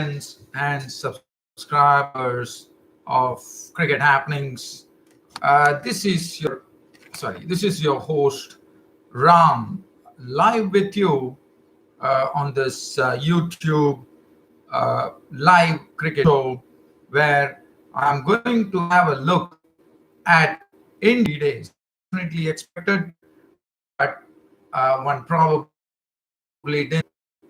and subscribers of Cricket Happenings. This is your host Ram, live with you on this YouTube live cricket show, where I'm going to have a look at India days. Definitely expected, but one probably didn't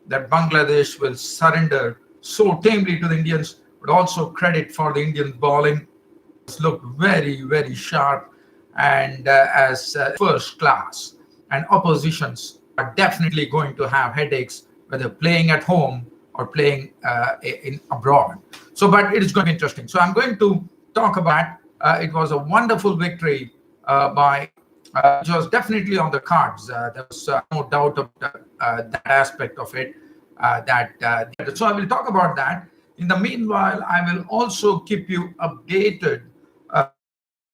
that Bangladesh will surrender so tamely to the Indians, but also credit for the Indian bowling. Looked very, very sharp and as first class. And oppositions are definitely going to have headaches, whether playing at home or playing in abroad. So, but it is going to be interesting. So, I'm going to talk about it was a wonderful victory by which was definitely on the cards. There was no doubt about that aspect of it. So I will talk about that. In the meanwhile, I will also keep you updated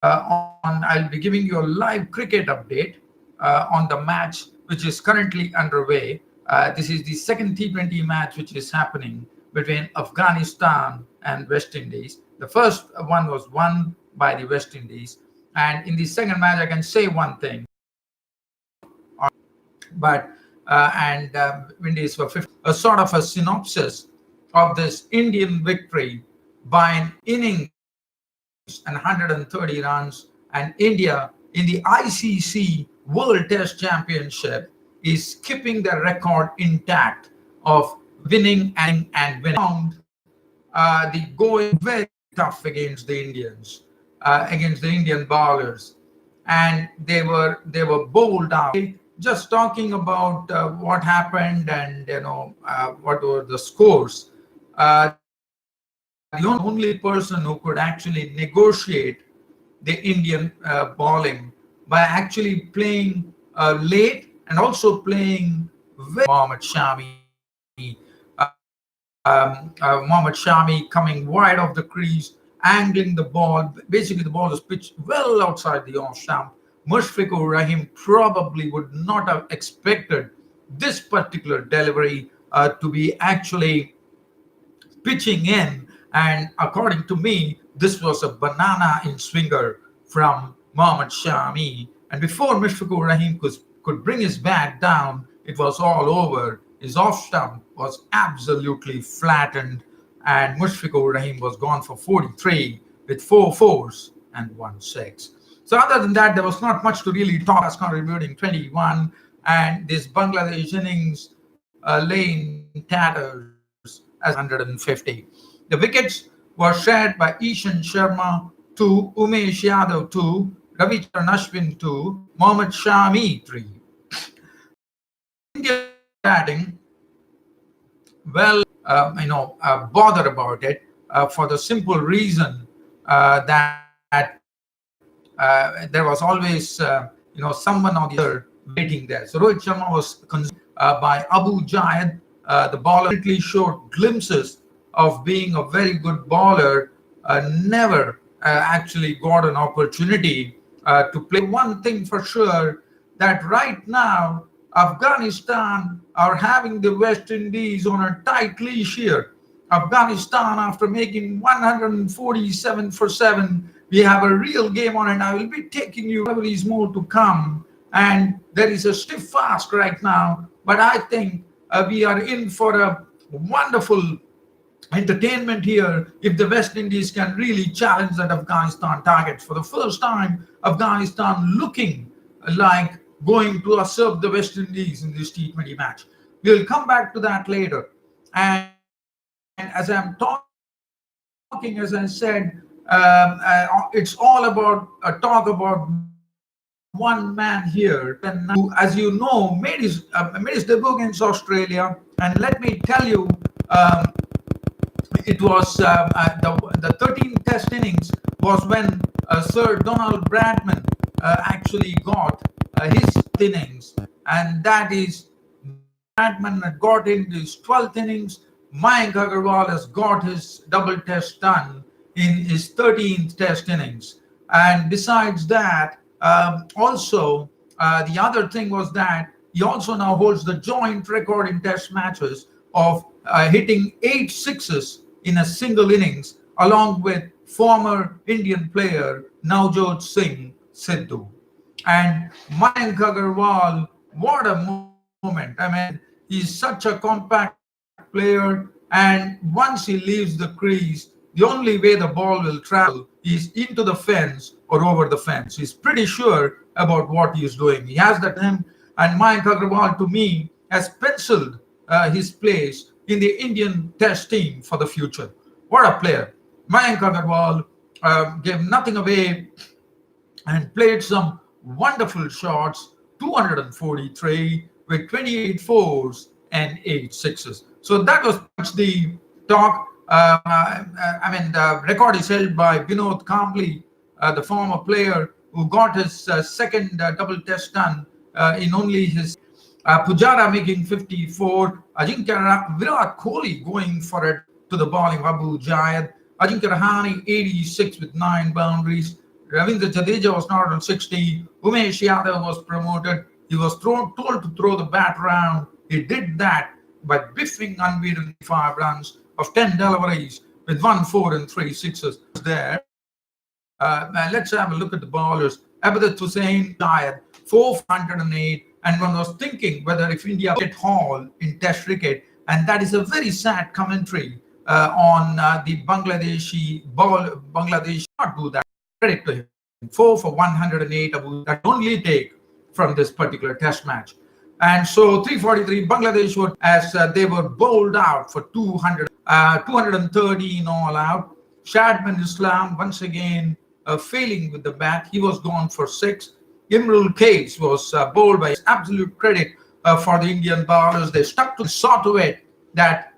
I'll be giving you a live cricket update on the match which is currently underway. This is the second T20 match which is happening between Afghanistan and West Indies. The first one was won by the West Indies. And in the second match, I can say one thing. But Indies were 50. A sort of a synopsis of this Indian victory by an innings and 130 runs, and India in the ICC World Test Championship is keeping the record intact of winning and winning. The going very tough against the Indians, against the Indian bowlers, and they were bowled out. Just talking about what happened and what were the scores. The only person who could actually negotiate the Indian bowling by actually playing late and also playing with Mohammad Shami coming wide of the crease, angling the ball. Basically, the ball was pitched well outside the off stump. Mushfiqur Rahim probably would not have expected this particular delivery to be actually pitching in. And according to me, this was a banana in swinger from Mohammad Shami. And before Mushfiqur Rahim could bring his bat down, it was all over. His off stump was absolutely flattened, and Mushfiqur Rahim was gone for 43 with 4 fours and 1 6. So other than that, there was not much to really talk. As contributing 21, and this Bangladesh innings lay in tatters as 150. The wickets were shared by Ishan Sharma 2, Umesh Yadav 2, Ravichandran Ashwin 2, Mohammad Shami 3. India batting, well, bother about it for the simple reason that there was always, someone or the other waiting there. So Rohit Sharma was consumed by Abu Jayed. The bowler really showed glimpses of being a very good bowler, never actually got an opportunity to play. One thing for sure, that right now, Afghanistan are having the West Indies on a tight leash here. Afghanistan, after making 147 for 7, we have a real game on it. I will be taking you more to come. And there is a stiff fast right now. But I think we are in for a wonderful entertainment here if the West Indies can really challenge that Afghanistan targets. For the first time, Afghanistan looking like going to serve the West Indies in this T20 match. We'll come back to that later. And as I'm talking, as I said, it's all about a talk about one man here, and as you know, made his debut against Australia. And let me tell you, it was the 13th Test innings was when Sir Donald Bradman actually got his innings, and that is Bradman had got in his 12th innings. Mayank Agarwal has got his double test done in his 13th Test innings. And besides that, also the other thing was that he also now holds the joint record in Test matches of hitting 8 sixes in a single innings, along with former Indian player Navjot Singh Sidhu. And Mayank Agarwal, what a moment. I mean, he's such a compact player, and once he leaves the crease, the only way the ball will travel is into the fence or over the fence. He's pretty sure about what he's doing. He has that him, and Mayank Agarwal, to me, has penciled his place in the Indian Test team for the future. What a player! Mayank Agarwal gave nothing away and played some wonderful shots, 243 with 28 fours and 8 sixes. So that was pretty much the talk. The record is held by Vinod Kambli, the former player who got his second double test done in only his Pujara making 54, Virat Kohli going for it to the bowling, Abu Jayad, Ajinkya Rahane 86 with 9 boundaries, Ravindra Jadeja was not on 60, Umesh Yadav was promoted, he was told to throw the bat around, he did that by biffing unbeaten 5 runs of 10 deliveries with 1 4 and 3 sixes there. Let's have a look at the bowlers. Abhidat Hussain, Jayad, 408, and one was thinking whether if India hit Hall in Test cricket, and that is a very sad commentary on the Bangladeshi ball. Bangladesh not do that. Credit to him. 4 for 108 that only take from this particular Test match. And so 343 Bangladesh were as they were bowled out for 213 all out. Shadman Islam once again failing with the bat. He was gone for 6. Imrul Case was bowled by absolute credit for the Indian bowlers. They stuck to saw to it that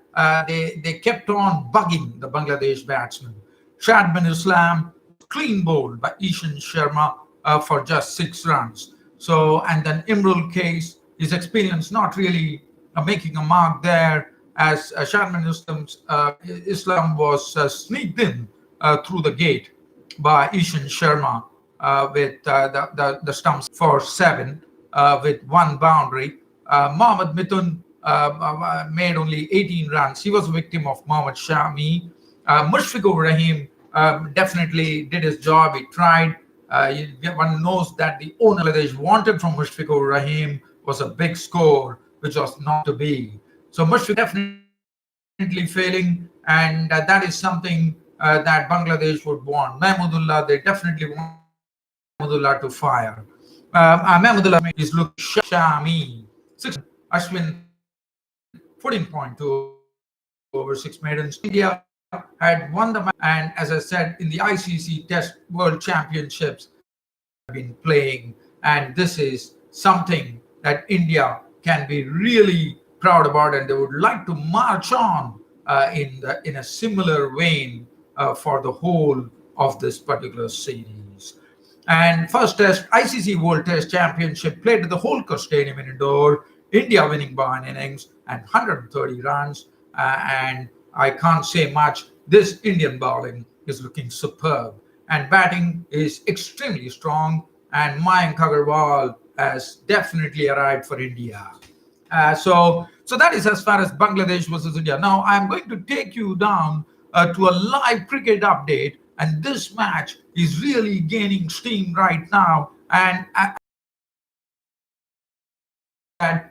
they kept on bugging the Bangladesh batsmen. Shadman Islam clean bowled by Ishan Sharma for just 6 runs. So, and then Imrul Case, his experience not really making a mark there, as Shadman Islam was sneaked in through the gate by Ishan Sharma with the stumps for 7 with 1 boundary. Mohammad Mithun made only 18 runs. He was a victim of Mohammad Shami. Mushfiqur Rahim definitely did his job. He tried. One knows that the owner Bangladesh wanted from Mushfiqur Rahim was a big score, which was not to be. So Mushfiq definitely failing, and that is something that Bangladesh would want. Mahmudullah, they definitely want Mahmudullah to fire. Mahmudullah is looking Shami. 6 Ashwin 14.2 over 6 maidens. India had won the match, and as I said, in the ICC Test World Championships have been playing, and this is something that India can be really proud about, and they would like to march on in a similar vein for the whole of this particular series. And first test, ICC World Test Championship played at the Holkar Stadium in Indore. India winning by an innings and 130 runs. And I can't say much. This Indian bowling is looking superb, and batting is extremely strong. And Mayank Agarwal has definitely arrived for India. So that is as far as Bangladesh versus India. Now I'm going to take you down to a live cricket update, and this match is really gaining steam right now. And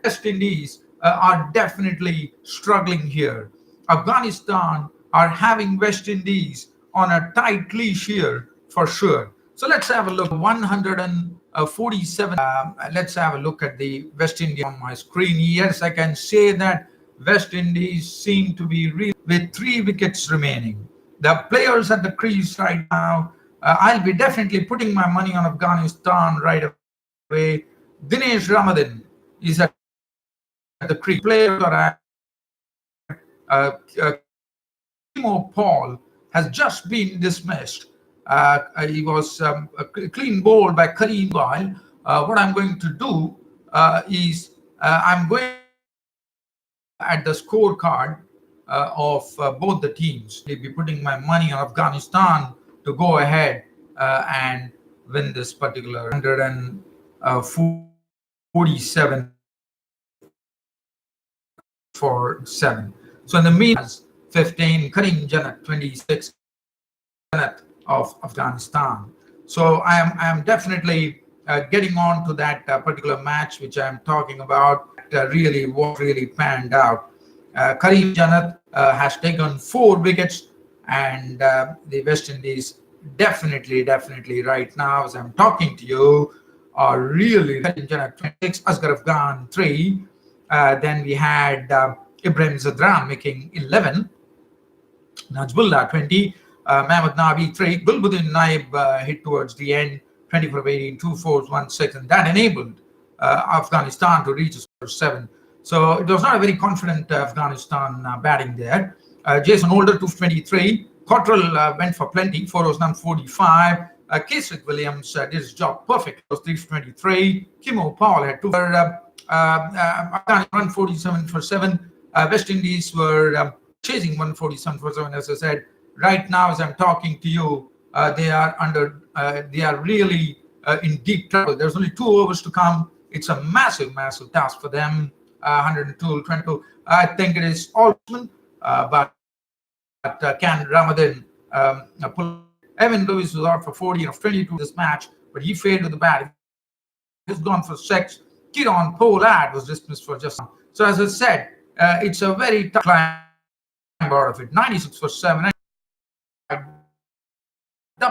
West Indies are definitely struggling here. Afghanistan are having West Indies on a tight leash here for sure. So let's have a look. 147. Let's have a look at the West Indies on my screen. Yes, I can say that West Indies seem to be real with 3 wickets remaining. The players at the crease right now, I'll be definitely putting my money on Afghanistan right away. Dinesh Ramadan is at the crease. Players are Timo Paul has just been dismissed. He was clean bowled by Kareem Goyle. What I'm going to do is I'm going at the scorecard of both the teams. I'll be putting my money on Afghanistan to go ahead and win this particular 147 for 7. So in the mean 15, Karim Jannat 26, Jannat of Afghanistan. So I am definitely getting on to that particular match which I am talking about. Really, what really panned out. Karim Jannat has taken 4 wickets, and the West Indies definitely right now as I'm talking to you are really Karim Jannat 26, Asghar Afghan 3. Then we had Ibrahim Zadran making 11, Najbullah 20, Mahmoud Nabi 3, Gulbuddin Naib hit towards the end, 24 of 18, 2 fours, 1 6, and that enabled Afghanistan to reach a score of 7. So it was not a very confident Afghanistan batting there. Jason Holder 223, Cottrell went for plenty, 4 overs, none 45. Kesrick Williams did his job perfect, it was 323. Kimo Paul had 2 for Afghanistan 147 for 7. West Indies were chasing 147 for 7, as I said. Right now, as I'm talking to you, they are really in deep trouble. There's only 2 overs to come. It's a massive task for them. 102, 22. I think it is Altman, but can Ramadan pull? Evan Lewis was out for 40 of 22 this match, but he failed with the bat. He's gone for 6. Kieron Pollard was dismissed for just 1. So as I said, it's a very tough climb out of it. 96 for 7.